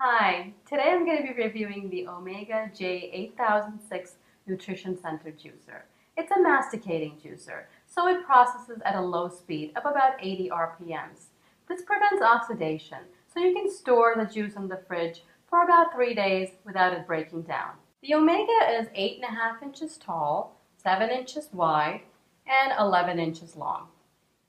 Hi, today I'm going to be reviewing the Omega J8006 Nutrition Center juicer. It's a masticating juicer, so it processes at a low speed of about 80 RPMs. This prevents oxidation, so you can store the juice in the fridge for about 3 days without it breaking down. The Omega is 8.5 inches tall, 7 inches wide, and 11 inches long.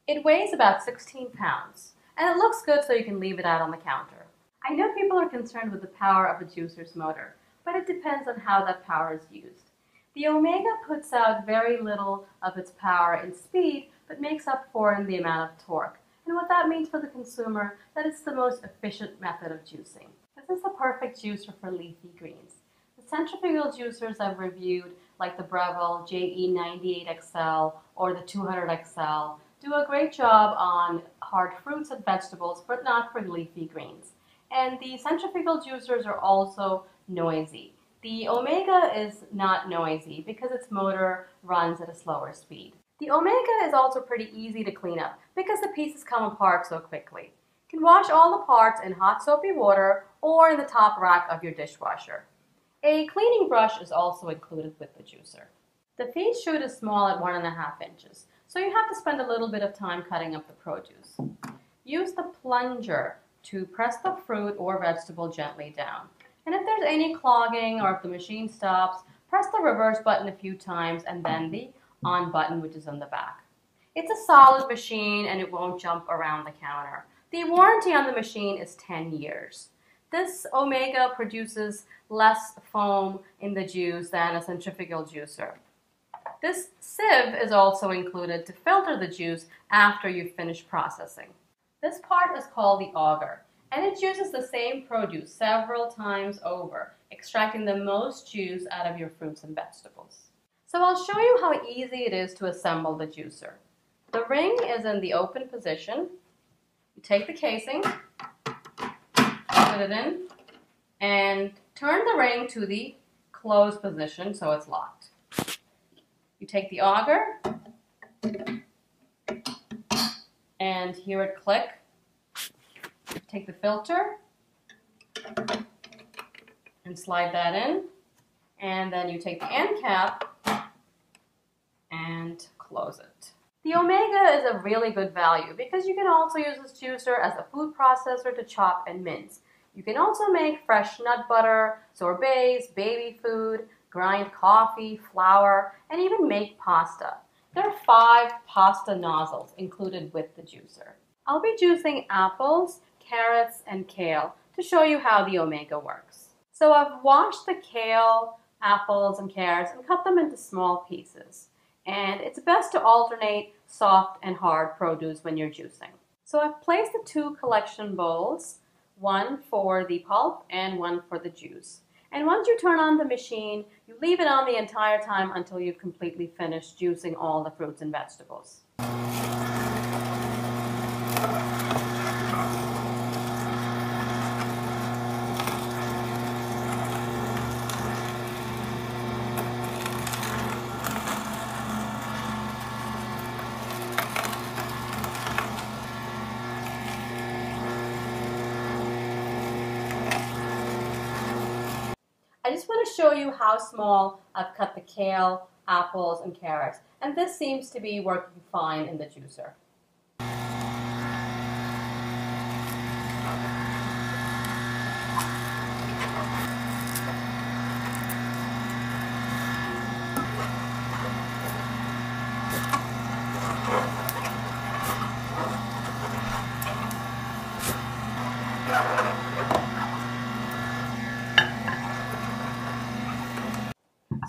It weighs about 16 pounds, and it looks good so you can leave it out on the counter. I know people are concerned with the power of a juicer's motor, but it depends on how that power is used. The Omega puts out very little of its power in speed, but makes up for it in the amount of torque. And what that means for the consumer, that it's the most efficient method of juicing. This is the perfect juicer for leafy greens. The centrifugal juicers I've reviewed, like the Breville JE98XL or the 200XL, do a great job on hard fruits and vegetables, but not for leafy greens. And the centrifugal juicers are also noisy. The Omega is not noisy because its motor runs at a slower speed. The Omega is also pretty easy to clean up because the pieces come apart so quickly. You can wash all the parts in hot soapy water or in the top rack of your dishwasher. A cleaning brush is also included with the juicer. The feed chute is small at 1.5 inches, so you have to spend a little bit of time cutting up the produce. Use the plunger to press the fruit or vegetable gently down. And if there's any clogging or if the machine stops, press the reverse button a few times and then the on button, which is on the back. It's a solid machine and it won't jump around the counter. The warranty on the machine is 10 years. This Omega produces less foam in the juice than a centrifugal juicer. This sieve is also included to filter the juice after you've finished processing. This part is called the auger, and it juices the same produce several times over, extracting the most juice out of your fruits and vegetables. So I'll show you how easy it is to assemble the juicer. The ring is in the open position. You take the casing, put it in, and turn the ring to the closed position so it's locked. You take the auger, and hear it click. Take the filter and slide that in, and then you take the end cap and close it. The Omega is a really good value because you can also use this juicer as a food processor to chop and mince. You can also make fresh nut butter, sorbets, baby food, grind coffee, flour, and even make pasta. There are 5 pasta nozzles included with the juicer. I'll be juicing apples, carrots, and kale to show you how the Omega works. So I've washed the kale, apples, and carrots and cut them into small pieces. And it's best to alternate soft and hard produce when you're juicing. So I've placed the 2 collection bowls, one for the pulp and one for the juice. And once you turn on the machine, you leave it on the entire time until you've completely finished juicing all the fruits and vegetables. I just want to show you how small I've cut the kale, apples, and carrots, and this seems to be working fine in the juicer.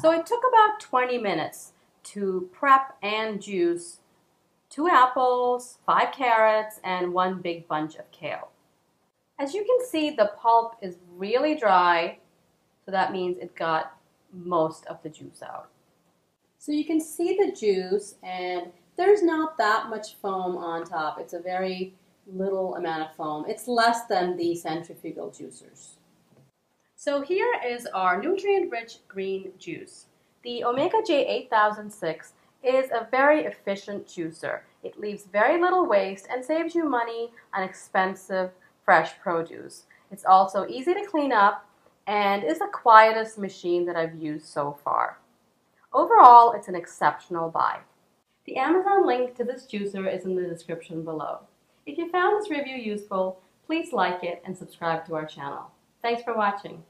So it took about 20 minutes to prep and juice 2 apples, 5 carrots, and 1 big bunch of kale. As you can see, the pulp is really dry, so that means it got most of the juice out. So you can see the juice, and there's not that much foam on top. It's a very little amount of foam. It's less than the centrifugal juicers. So here is our nutrient-rich green juice. The Omega J8006 is a very efficient juicer. It leaves very little waste and saves you money on expensive fresh produce. It's also easy to clean up and is the quietest machine that I've used so far. Overall, it's an exceptional buy. The Amazon link to this juicer is in the description below. If you found this review useful, please like it and subscribe to our channel. Thanks for watching.